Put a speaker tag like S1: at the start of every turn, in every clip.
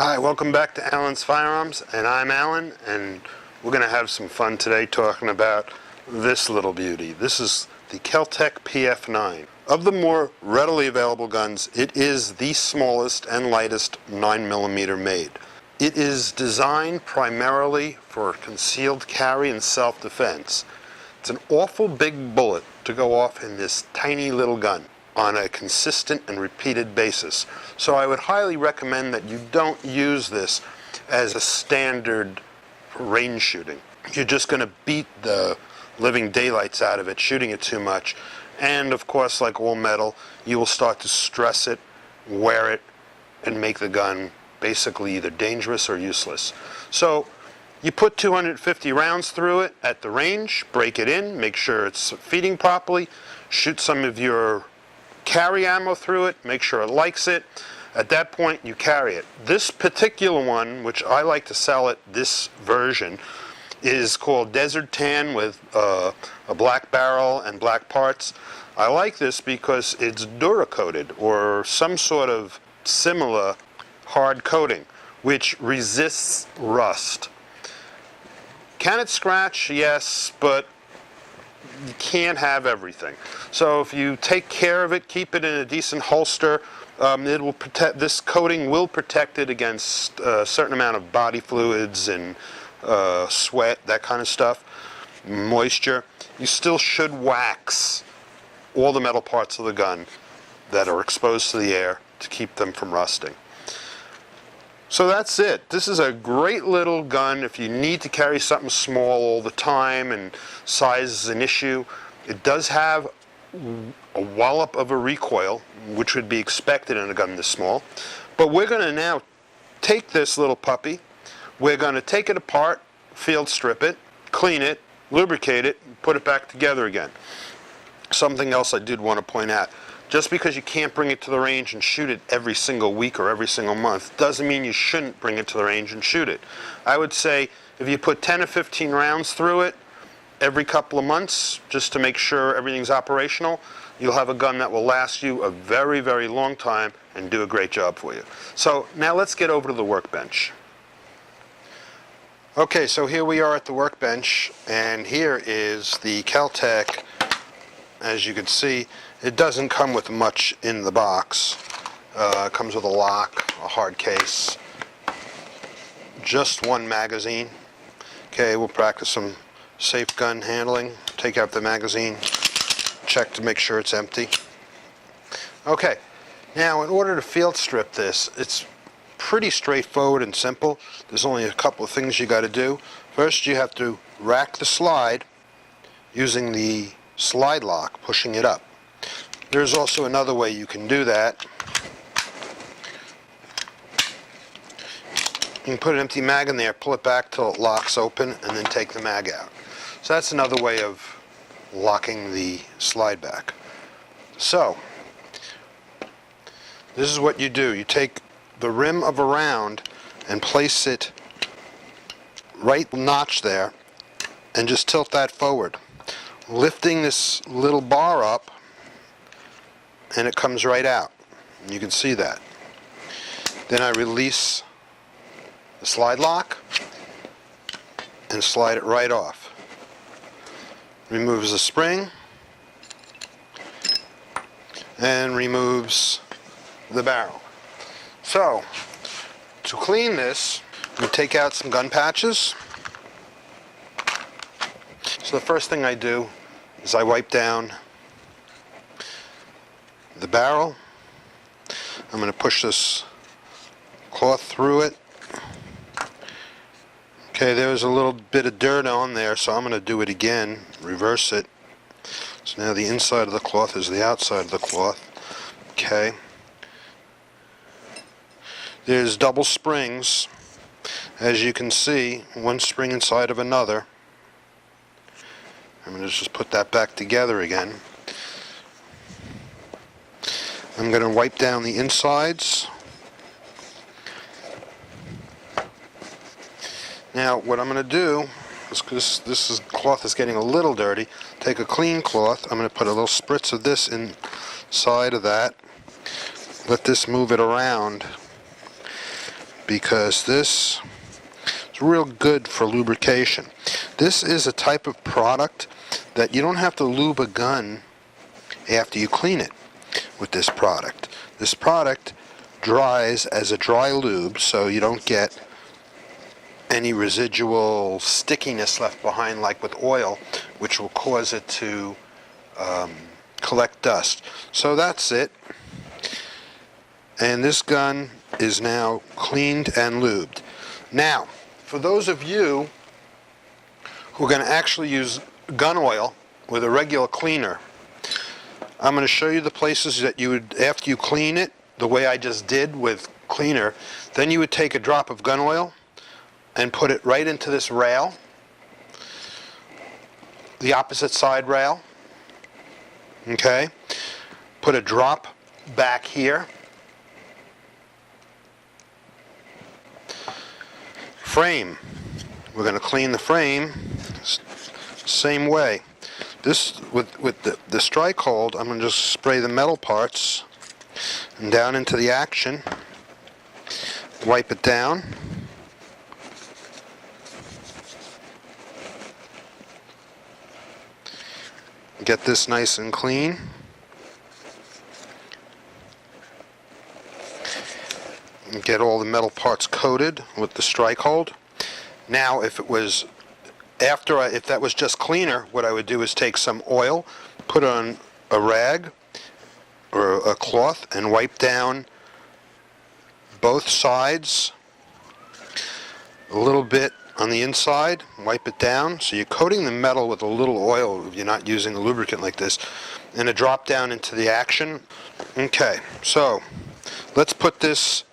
S1: Hi, welcome back to Alan's Firearms, and I'm Alan, and we're going to have some fun today talking about this little beauty. This is the Kel-Tec Pf9. Of the more readily available guns, it is the smallest and lightest 9mm made. It is designed primarily for concealed carry and self-defense. It's an awful big bullet to go off in this tiny little gun on a consistent and repeated basis. So I would highly recommend that you don't use this as a standard range shooting. You're just going to beat the living daylights out of it shooting it too much. And of course, like all metal, you will start to stress it, wear it, and make the gun basically either dangerous or useless. So you put 250 rounds through it at the range, break it in, make sure it's feeding properly, shoot some of your carry ammo through it, make sure it likes it. At that point, you carry it. This particular one, which I like to sell it, this version, is called Desert Tan with a black barrel and black parts. I like this because it's Dura-coated, or some sort of similar hard coating, which resists rust. Can it scratch? Yes, but you can't have everything. So if you take care of it, keep it in a decent holster, it will protect. This coating will protect it against a certain amount of body fluids and sweat, that kind of stuff, moisture. You still should wax all the metal parts of the gun that are exposed to the air to keep them from rusting. So that's it. This is a great little gun if you need to carry something small all the time and size is an issue. It does have a wallop of a recoil, which would be expected in a gun this small. But we're going to now take this little puppy, we're going to take it apart, field strip it, clean it, lubricate it, and put it back together again. Something else I did want to point out. Just because you can't bring it to the range and shoot it every single week or every single month doesn't mean you shouldn't bring it to the range and shoot it. I would say if you put 10 or 15 rounds through it every couple of months just to make sure everything's operational, you'll have a gun that will last you a very, very long time and do a great job for you. So now let's get over to the workbench. Okay, so here we are at the workbench, and here is the Kel-Tec. As you can see, it doesn't come with much in the box. It comes with a lock, a hard case, just one magazine. Okay, we'll practice some safe gun handling. Take out the magazine, check to make sure it's empty. Okay, now in order to field strip this, it's pretty straightforward and simple. There's only a couple of things you got to do. First, you have to rack the slide using the slide lock, pushing it up. There's also another way you can do that. You can put an empty mag in there, pull it back till it locks open, and then take the mag out. So that's another way of locking the slide back. So this is what you do. You take the rim of a round and place it right notch there and just tilt that forward, lifting this little bar up, and it comes right out. You can see that. Then I release the slide lock and slide it right off. Removes the spring and removes the barrel. So, to clean this, we take out some gun patches. So the first thing I do is I wipe down the barrel. I'm going to push this cloth through it. Okay, there's a little bit of dirt on there, so I'm going to do it again, reverse it. So now the inside of the cloth is the outside of the cloth. Okay. There's double springs, as you can see, one spring inside of another. I'm going to just put that back together again. I'm going to wipe down the insides. Now what I'm going to do is, because this cloth is getting a little dirty, take a clean cloth. I'm going to put a little spritz of this inside of that. Let this move it around. because this is real good for lubrication. This is a type of product that you don't have to lube a gun after you clean it with this product. This product dries as a dry lube, so you don't get any residual stickiness left behind like with oil, which will cause it to collect dust. So that's it. And this gun is now cleaned and lubed. Now, for those of you who are going to actually use gun oil with a regular cleaner, I'm going to show you the places that you would, after you clean it, the way I just did with cleaner, then you would take a drop of gun oil and put it right into this rail, the opposite side rail, okay? Put a drop back here. Frame. We're going to clean the frame same way. This, with the strike hold, I'm going to just spray the metal parts and down into the action. Wipe it down. Get this nice and clean. And get all the metal parts coated with the strike hold. Now, if it was if that was just cleaner, what I would do is take some oil, put on a rag or a cloth, and wipe down both sides a little bit on the inside. Wipe it down. So you're coating the metal with a little oil if you're not using a lubricant like this, and a drop down into the action. Okay, so let's put this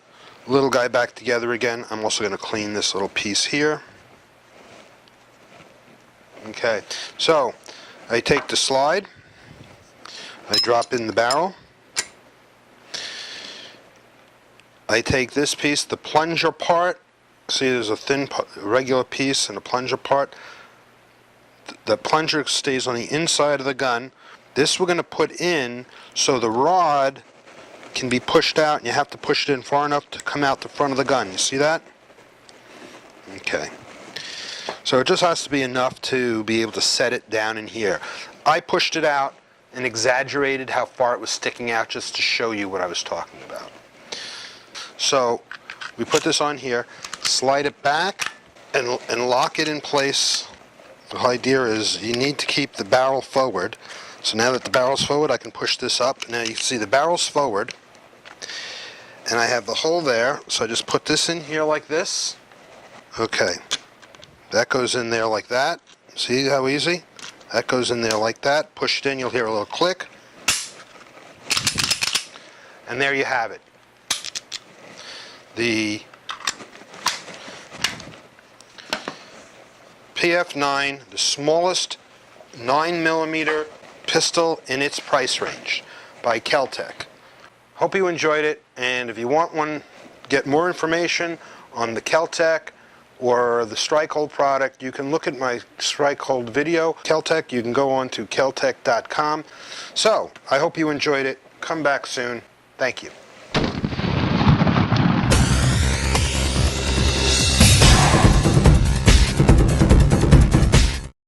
S1: little guy back together again. I'm also going to clean this little piece here. Okay, so I take the slide, I drop in the barrel, I take this piece, the plunger part. See, there's a thin regular piece and a plunger part. The plunger stays on the inside of the gun. This we're going to put in so the rod can be pushed out, and you have to push it in far enough to come out the front of the gun. You see that? Okay. So it just has to be enough to be able to set it down in here. I pushed it out and exaggerated how far it was sticking out just to show you what I was talking about. So we put this on here, slide it back, and lock it in place. The idea is you need to keep the barrel forward. So now that the barrel's forward, I can push this up. Now you can see the barrel's forward, and I have the hole there, so I just put this in here like this. Okay, that goes in there like that. See how easy? That goes in there like that. Push it in, you'll hear a little click. And there you have it. The PF-9, the smallest 9mm pistol in its price range by Kel-Tec. Hope you enjoyed it, and if you want one, get more information on the Kel-Tec or the strike hold product, you can look at my strike hold video. Kel-Tec, you can go on to keltec.com. So, I hope you enjoyed it. Come back soon. Thank you.